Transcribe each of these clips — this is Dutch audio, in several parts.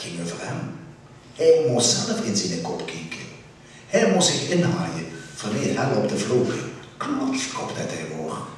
ging over hem. Hij moest zelf in zijn kop kijken. Hij moest zich inhaaien wanneer hij op de vloer ging. Klotskop dat hij woog.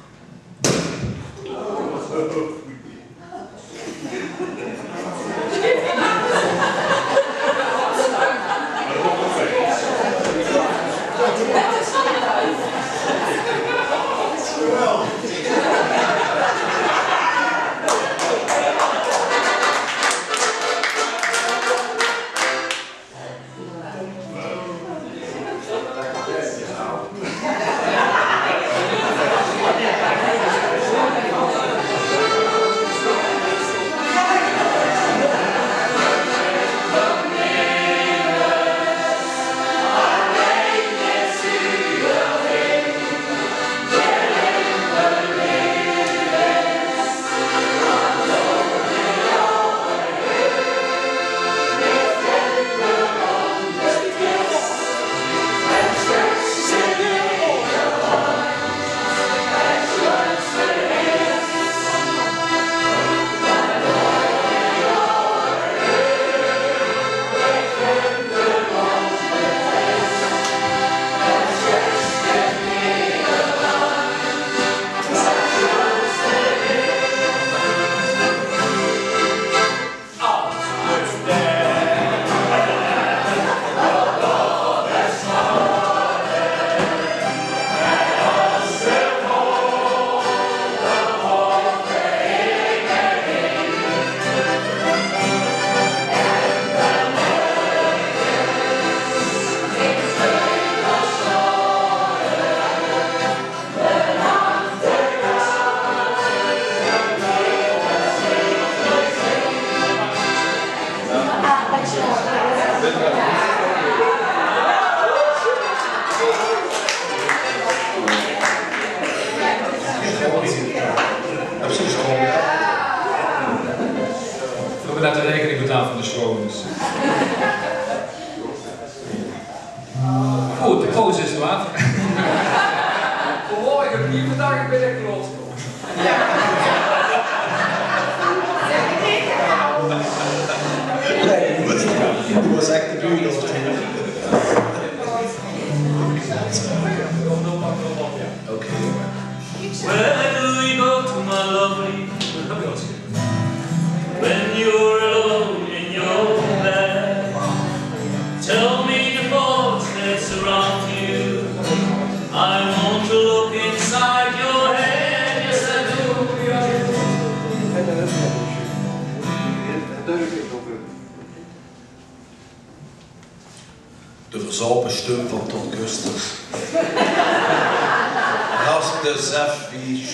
Dat de rekening betaald van de schroom is. Goed, de pauze is wat. Oh, ik heb niet vandaag een beetje kloot. Het was echt de buurt. Oké. Where do you go to, my lovely? When you're alone in your bed, tell me the thoughts that surround you. I want to look inside your head, yes I do. De verzopen stem van Ton Kusters. Als de zef wie